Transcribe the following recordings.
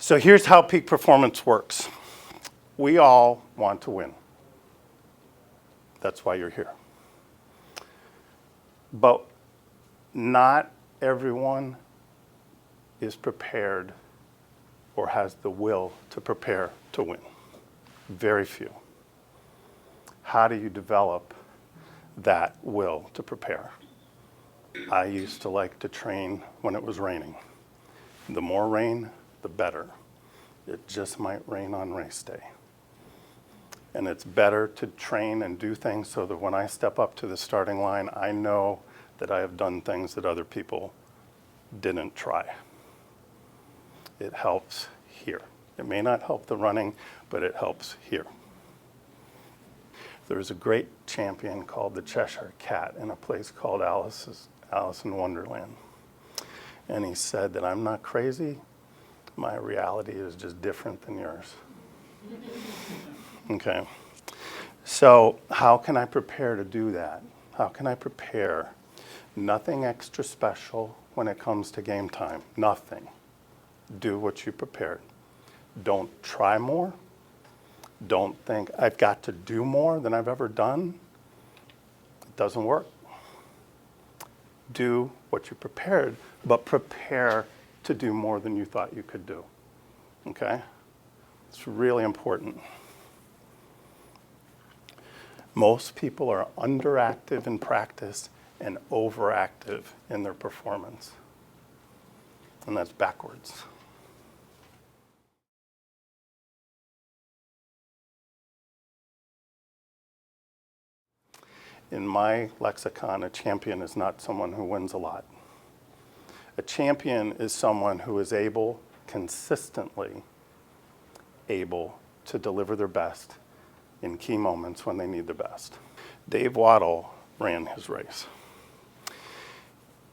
So here's how peak performance works. We all want to win. That's why you're here. But not everyone is prepared or has the will to prepare to win. Very few. How do you develop that will to prepare? I used to like to train when it was raining. The more rain, the better. It just might rain on race day. And it's better to train and do things so that when I step up to the starting line, I know that I have done things that other people didn't try. It helps here. It may not help the running, but it helps here. There was a great champion called the Cheshire Cat in a place called Alice in Wonderland. And he said that I'm not crazy. My reality is just different than yours. Okay. So how can I prepare to do that? How can I prepare? Nothing extra special when it comes to game time. Nothing. Do what you prepared. Don't try more. Don't think I've got to do more than I've ever done. It doesn't work. Do what you prepared, but prepare to do more than you thought you could do. Okay? It's really important. Most people are underactive in practice and overactive in their performance. And that's backwards. In my lexicon, a champion is not someone who wins a lot. A champion is someone who is consistently able to deliver their best in key moments when they need the best. Dave Waddle ran his race.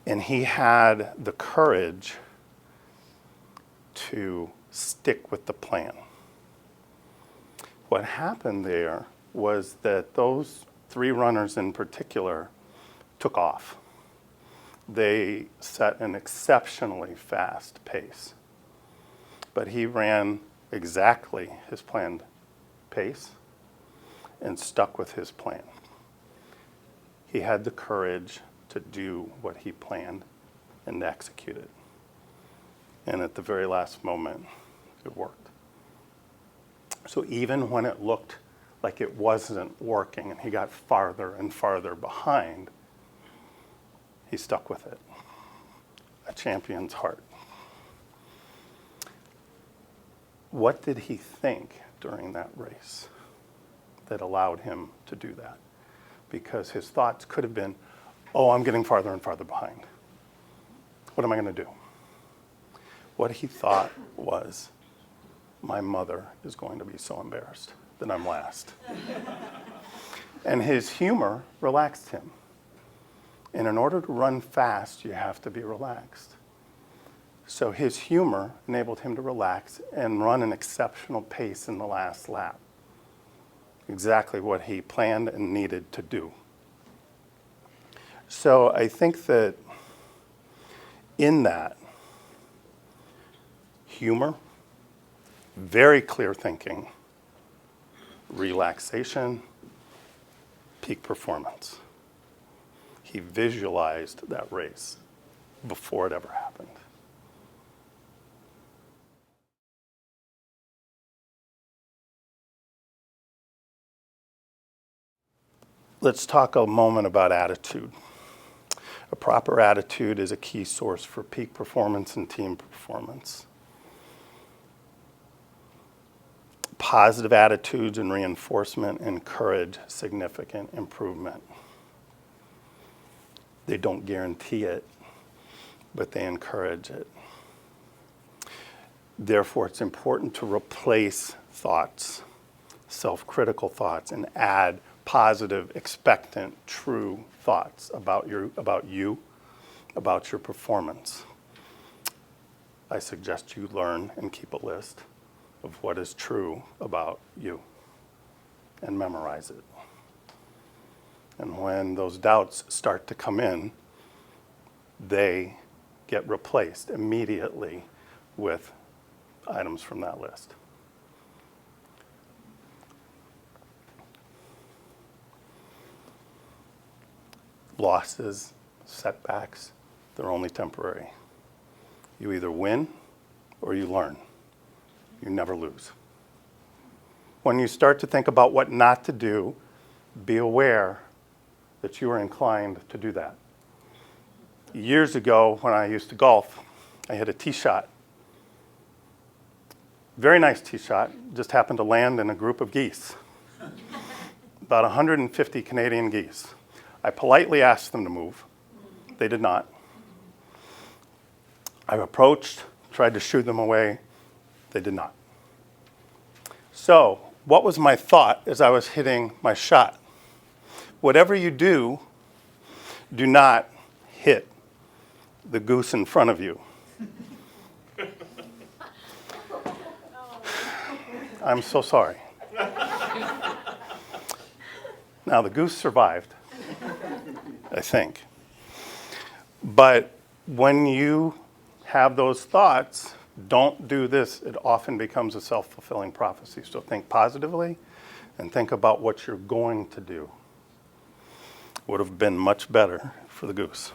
And he had the courage to stick with the plan. What happened there was that those 3 runners in particular took off. They set an exceptionally fast pace. But he ran exactly his planned pace and stuck with his plan. He had the courage to do what he planned and to execute it. And at the very last moment, it worked. So even when it looked like it wasn't working and he got farther and farther behind, he stuck with it. A champion's heart. What did he think during that race that allowed him to do that? Because his thoughts could have been, oh, I'm getting farther and farther behind. What am I going to do? What he thought was, my mother is going to be so embarrassed that I'm last. And his humor relaxed him. And in order to run fast, you have to be relaxed. So his humor enabled him to relax and run an exceptional pace in the last lap. Exactly what he planned and needed to do. So I think that in that, humor, very clear thinking, relaxation, peak performance. He visualized that race before it ever happened. Let's talk a moment about attitude. A proper attitude is a key source for peak performance and team performance. Positive attitudes and reinforcement encourage significant improvement. They don't guarantee it, but they encourage it. Therefore, it's important to replace thoughts, self-critical thoughts, and add positive, expectant, true thoughts about you, about your performance. I suggest you learn and keep a list of what is true about you and memorize it. And when those doubts start to come in, they get replaced immediately with items from that list. Losses, setbacks, they're only temporary. You either win or you learn. You never lose. When you start to think about what not to do, be aware that you are inclined to do that. Years ago, when I used to golf, I hit a tee shot. Very nice tee shot, just happened to land in a group of geese. About 150 Canadian geese. I politely asked them to move. They did not. I approached, tried to shoo them away. They did not. So, what was my thought as I was hitting my shot? Whatever you do, do not hit the goose in front of you. I'm so sorry. Now, the goose survived, I think. But when you have those thoughts, don't do this. It often becomes a self-fulfilling prophecy. So think positively and think about what you're going to do. Would have been much better for the goose.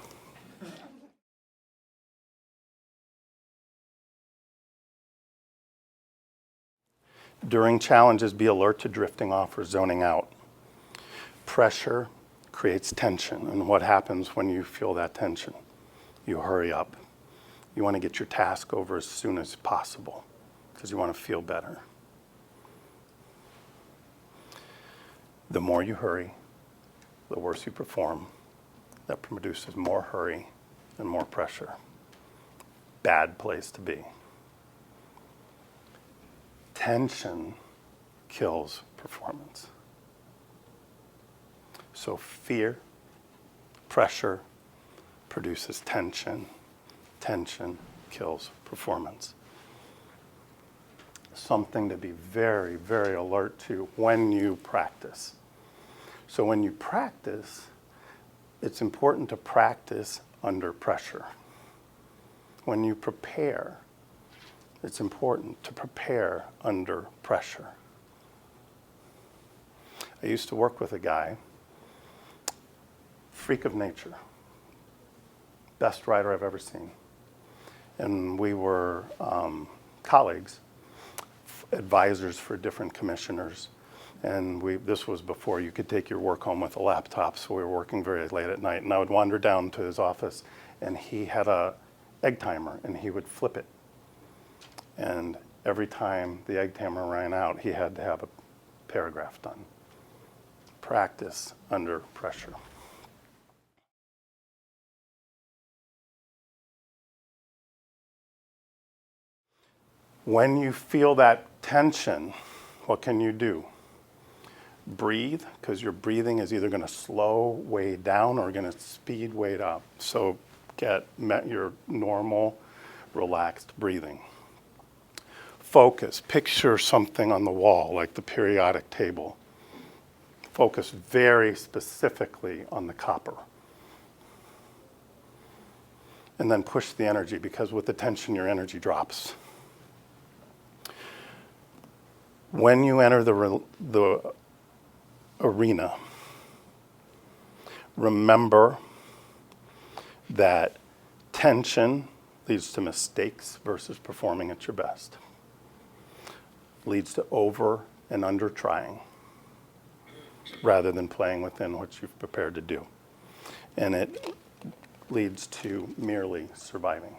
During challenges, be alert to drifting off or zoning out. Pressure creates tension, and what happens when you feel that tension? You hurry up. You want to get your task over as soon as possible because you want to feel better. The more you hurry, the worse you perform. That produces more hurry and more pressure. Bad place to be. Tension kills performance. So fear, pressure produces tension. Tension kills performance. Something to be very, very alert to when you practice. So when you practice, it's important to practice under pressure. When you prepare, it's important to prepare under pressure. I used to work with a guy, freak of nature, best writer I've ever seen. And we were colleagues, advisors for different commissioners. And this was before you could take your work home with a laptop, so we were working very late at night. And I would wander down to his office, and he had a egg timer, and he would flip it. And every time the egg timer ran out, he had to have a paragraph done. Practice under pressure. When you feel that tension, what can you do? Breathe, because your breathing is either going to slow way down or going to speed way up. So get your normal, relaxed breathing. Focus. Picture something on the wall, like the periodic table. Focus very specifically on the copper. And then push the energy, because with the tension, your energy drops. When you enter the arena, remember that tension leads to mistakes versus performing at your best. Leads to over and under trying rather than playing within what you've prepared to do. And it leads to merely surviving.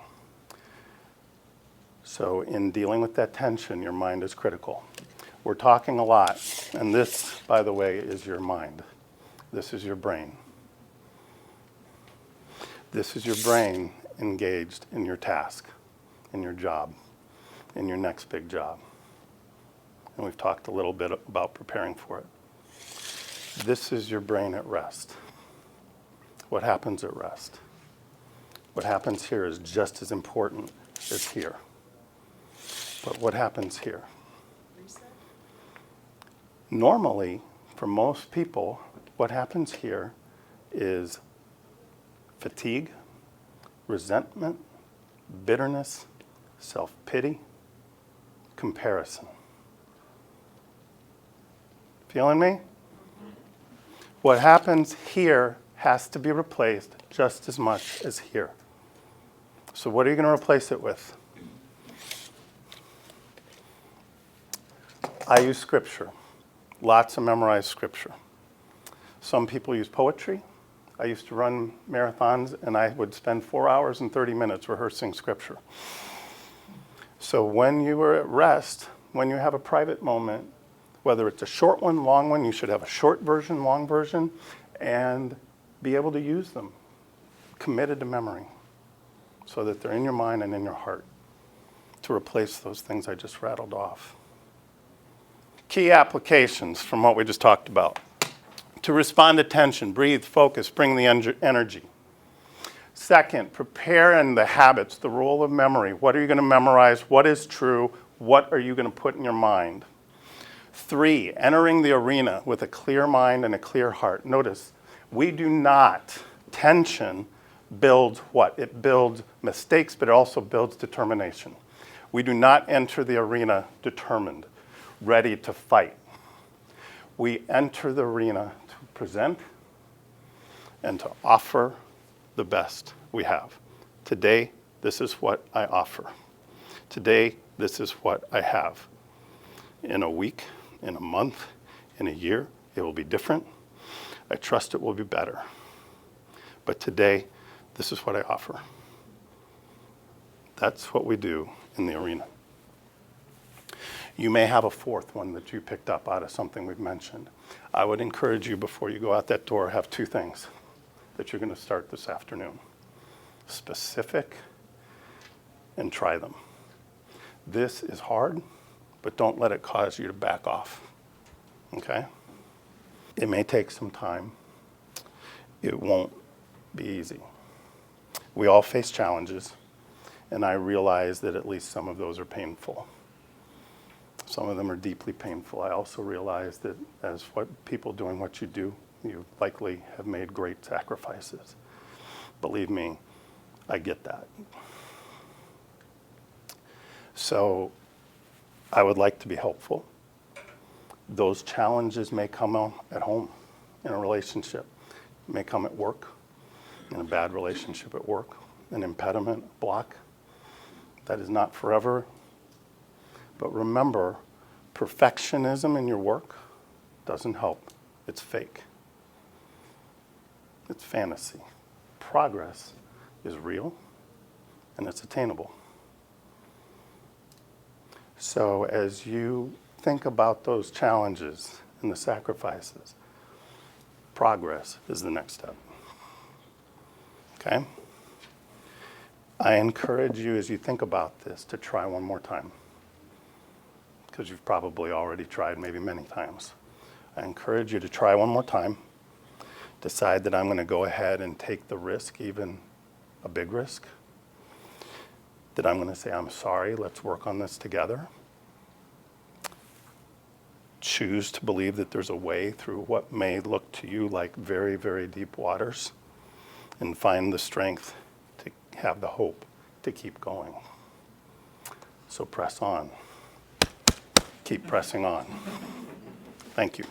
So in dealing with that tension, your mind is critical. We're talking a lot, and this, by the way, is your mind. This is your brain. This is your brain engaged in your task, in your job, in your next big job. And we've talked a little bit about preparing for it. This is your brain at rest. What happens at rest? What happens here is just as important as here. But what happens here? Normally, for most people, what happens here is fatigue, resentment, bitterness, self-pity, comparison. Feeling me? What happens here has to be replaced just as much as here. So what are you going to replace it with? I use scripture. Lots of memorized scripture. Some people use poetry. I used to run marathons, and I would spend 4 hours and 30 minutes rehearsing scripture. So when you are at rest, when you have a private moment, whether it's a short one, long one, you should have a short version, long version, and be able to use them, committed to memory, so that they're in your mind and in your heart, to replace those things I just rattled off. Key applications from what we just talked about. To respond to tension, breathe, focus, bring the energy. Second, prepare in the habits, the role of memory. What are you going to memorize? What is true? What are you going to put in your mind? 3, entering the arena with a clear mind and a clear heart. Notice, we do not, tension builds what? It builds mistakes, but it also builds determination. We do not enter the arena determined, ready to fight. We enter the arena to present and to offer the best we have. Today, this is what I offer. Today, this is what I have. In a week, in a month, in a year, it will be different. I trust it will be better. But today, this is what I offer. That's what we do in the arena. You may have a fourth one that you picked up out of something we've mentioned. I would encourage you, before you go out that door, have 2 things that you're going to start this afternoon. Specific, and try them. This is hard, but don't let it cause you to back off, okay? It may take some time. It won't be easy. We all face challenges, and I realize that at least some of those are painful. Some of them are deeply painful. I also realize that as people doing what you do, you likely have made great sacrifices. Believe me, I get that. So I would like to be helpful. Those challenges may come at home, in a relationship, may come at work, in a bad relationship at work, an impediment, block. That is not forever. But remember, perfectionism in your work doesn't help. It's fake. It's fantasy. Progress is real, and it's attainable. So as you think about those challenges and the sacrifices, progress is the next step. Okay? I encourage you, as you think about this, to try one more time, because you've probably already tried maybe many times. I encourage you to try one more time, decide that I'm going to go ahead and take the risk, even a big risk, that I'm going to say, I'm sorry, let's work on this together. Choose to believe that there's a way through what may look to you like very, very deep waters, and find the strength to have the hope to keep going. So press on. Keep pressing on. Thank you.